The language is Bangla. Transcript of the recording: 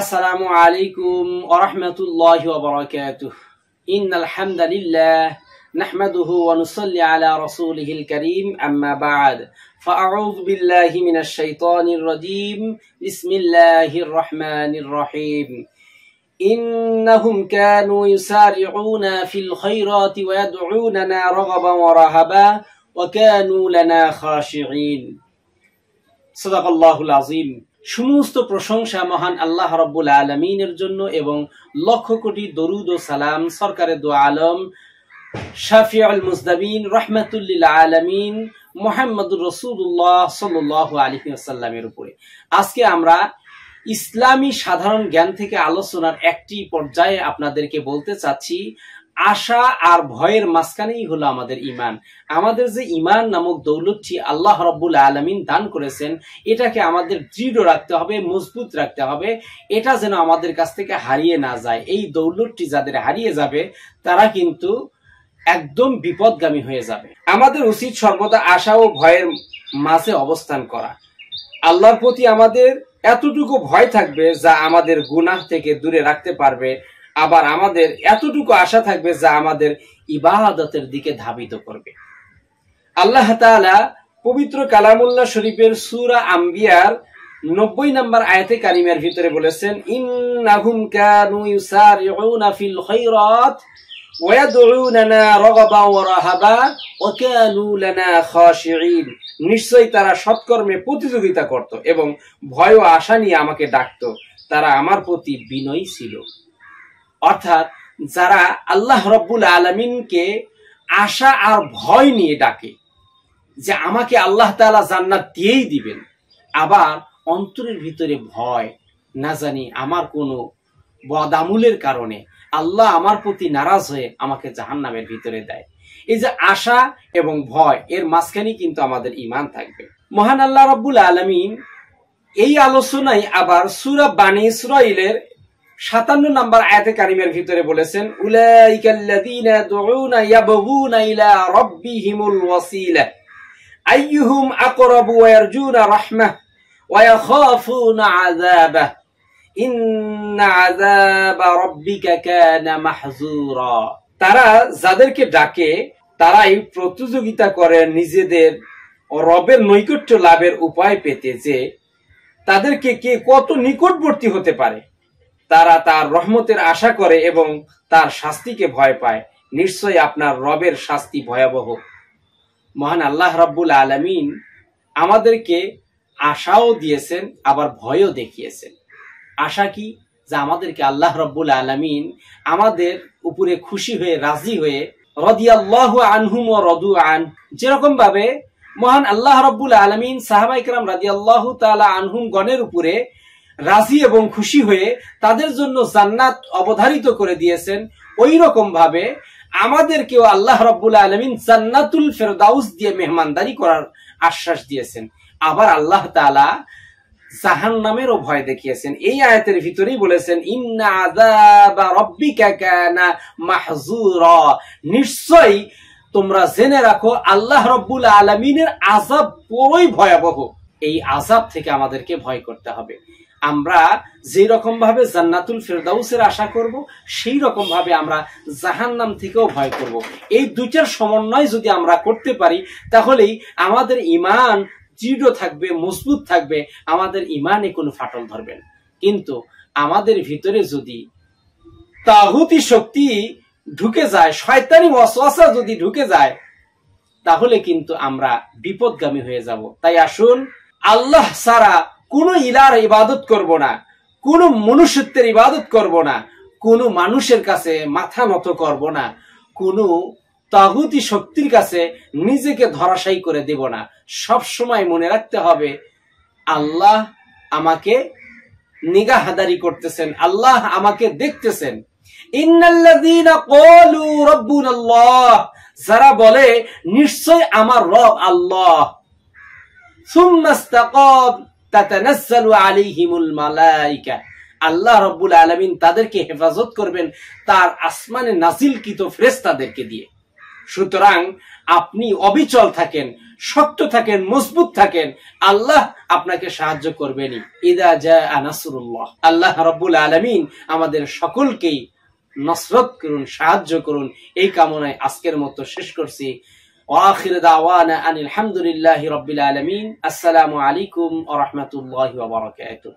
আসসালামু আলাইকুম ওয়া রাহমাতুল্লাহি ওয়া বারাকাতুহু। ইন্নাল হামদালিল্লাহ নাহমাদুহু ওয়া নুসাল্লি আলা রাসূলিহিল কারীম, আম্মা বা'দ। ফাআউযু বিল্লাহি মিনাশ শাইতানির রাজীম। বিসমিল্লাহির রাহমানির রাহিম। ইন্নাহুম কানু ইউসারিউনা ফিল খায়রাতি ওয়া ইয়াদউনানা রাগাবান ওয়া রাহাবা ওয়া কানু লানা খাশিঈন। সাদাকাল্লাহুল আযীম। সমস্ত প্রশংসা মহান আল্লাহ রাব্বুল আলামিনের জন্য এবং লক্ষ কোটি দরুদ ও সালাম সরকারে দু আলম শাফিউল মুজদাবিন রাহমাতুল লিল আলামিন মুহাম্মদুর রাসূলুল্লাহ সাল্লাল্লাহু আলাইহি ওয়াসাল্লামের উপরে। আজকে আমরা ইসলামী সাধারণ জ্ঞান থেকে আলোচনার একটি পর্যায়ে আপনাদেরকে বলতে চাচ্ছি, আশা আর ভয়ের মাঝখানেই হলো আমাদের ঈমান। আমাদের যে ঈমান নামক দৌলতটি আল্লাহ রাব্বুল আলামিন দান করেছেন, এটাকে আমাদের দৃঢ় রাখতে হবে, মজবুত রাখতে হবে। এটা যেন আমাদের কাছ থেকে হারিয়ে না যায়। এই দৌলতটি যাদের হারিয়ে যাবে তারা কিন্তু একদম বিপদগামী হয়ে যাবে। আমাদের উচিত সর্বদা আশা ও ভয়ের মাঝে অবস্থান করা। আল্লাহর প্রতি আমাদের এতটুকু ভয় থাকবে যা আমাদের গুনাহ থেকে দূরে রাখতে পারবে, আবার আমাদের এতটুকু আশা থাকবে যা আমাদের ইবাদতের দিকে ধাবিত করবে। আল্লাহ তাআলা পবিত্র কালামুল্লাহ শরীফের সূরা আম্বিয়ার 90 নম্বর আয়াতে কারিমার ভিতরে বলেছেন, ইন্নাহুম কানু ইউসারিউনা ফিল খায়রাত ওয়া ইয়াদউনানা রাগাবান ওয়া রাহাবা ওয়া কানু লানা খাশিঈন। নিশ্চয়ই তারা সৎকর্মে প্রতিযোগিতা করত এবং ভয় ও আশা নিয়ে আমাকে ডাকতো। তারা আমার প্রতি বিনয়ী ছিল। অর্থাৎ যারা আল্লাহ রাব্বুল আলামিনকে আশা আর ভয় নিয়ে ডাকে যে আমাকে আল্লাহ তাআলা জান্নাত দিয়েই দিবেন, আবার অন্তরের ভিতরে ভয়, না জানি আমার কোনো বদামুলের কারণে আল্লাহ আমার প্রতি নারাজ হয়ে আমাকে জাহান্নামের ভিতরে দেয়। এই যে আশা এবং ভয়, এর মাঝখানেই কিন্তু আমাদের ঈমান থাকবে। মহান আল্লাহ রাব্বুল আলামিন এই আলোচনায় আবার সূরা বানী ইসরাঈলের 57 নম্বর আয়াতে কারিমের ভিতরে বলেছেন, উলাইকাল্লাযীনা ইয়াদউনা ইয়াবগুনা ইলা রাব্বিহিমুল ওয়াসিলা আইয়ুহুম আকরাবু ওয়া ইয়ারজুনা রাহমাহ ওয়া ইয়াখাফুনা আযাবাহ ইন্না আযাবা রাব্বিকা কানা মাহযুরা। তারা যাদেরকে ডাকে তারাই প্রতিযোগিতা করে নিজেদের রবের নৈকট্য লাভের উপায় পেতে, যে তাদেরকে কে কত নিকটবর্তী হতে পারে। তারা তার রহমতের আশা করে এবং তার শাস্তিকে ভয় পায়। নিশ্চয়ই আপনার রবের শাস্তি ভয়াবহ। মহান আল্লাহ রাব্বুল আলামিন আমাদেরকে আশাও দিয়েছেন, আবার ভয়ও দেখিয়েছেন। আশা কি? যে আমাদেরকে আল্লাহ রাব্বুল আলামিন আমাদের উপরে খুশি হয়ে, রাজি হয়ে, রাদিয়াল্লাহু আনহুম ওয়া রাদু আন, যেরকম ভাবে মহান আল্লাহ রাব্বুল আলামিন সাহাবায়ে কেরাম রাদিয়াল্লাহু তাআলা আনহুম গণের উপরে রাজি এবং খুশি হয়ে তাদের জন্য জান্নাত অবধারিত করে দিয়েছেন, ওই রকম ভাবে আমাদেরকেও আল্লাহ রাব্বুল আলামিন জান্নাতুল ফেরদাউস দিয়ে মেহমানদারি করার আশ্বাস দিয়েছেন। আবার আল্লাহ তাআলা জাহান্নামেরও ভয় দেখিয়েছেন। এই আয়াতের ভিতরেই বলেছেন, ইন্না আযাবা রাব্বিকা কানা মাহযুরা। নিশ্চয়ই তোমরা জেনে রাখো আল্লাহ রাব্বুল আলামিনের আযাব বড়ই ভয়াবহ। এই আযাব থেকে আমাদেরকে ভয় করতে হবে। আমরা যেই রকম ভাবে জান্নাতুল ফেরদাউসের আশা করব, সেই রকম ভাবে আমরা জাহান্নাম থেকেও ভয় করব। এই দুইটার সমন্বয় যদি আমরা করতে পারি, তাহলেই আমাদের ঈমান দৃঢ় থাকবে, মজবুত থাকবে, আমাদের ঈমানে কোনো ফাটল ধরবে না। কিন্তু আমাদের ভিতরে যদি তাগুতি শক্তি ঢুকে যায়, শয়তানি ওয়াসওয়াসা যদি ঢুকে যায়, তাহলে কিন্তু আমরা বিপদগামী হয়ে যাব। তাই আসুন, আল্লাহ ছাড়া কোনো ইলার ইবাদত করব না, কোনো মনুষ্যত্বের ইবাদত করব না, কোনো মানুষের কাছে মাথা নত করব না, কোনো তাগুতি শক্তির কাছে নিজেকে ধরাশায়ী করে দেব না। সব সময় মনে রাখতে হবে আল্লাহ আমাকে নিগাহদারি করতেছেন, আল্লাহ আমাকে দেখতেছেন। ইন্নাল্লাযীনা ক্বালু রাব্বুনাল্লাহ, যারা বলে নিশ্চয় আমার রব আল্লাহ, সুম্মা ইসতাকাম তাতানাজ্জালু আলাইহিমুল মালায়েকা, আল্লাহ রাব্বুল আলামিন তাদেরকে হেফাজত করবেন তার আসমানে নাজিলকৃত ফেরেশতাদেরকে দিয়ে। সুতরাং আপনি অবিচল থাকেন, শক্ত থাকেন, মজবুত থাকেন, আল্লাহ আপনাকে সাহায্য করবেনই। ইদা জাআ নাসরুল্লাহ। আল্লাহ রাব্বুল আলামিন আমাদের সকলকেই নসরত করুন, সাহায্য করুন, এই কামনায় আজকের মতো শেষ করছি। ওয়া আখির দাওয়ানা আনিল হামদুলিল্লাহি রাব্বিল আলামিন। আসসালামু আলাইকুম ওয়া রাহমাতুল্লাহি ওয়া বারাকাতুহু।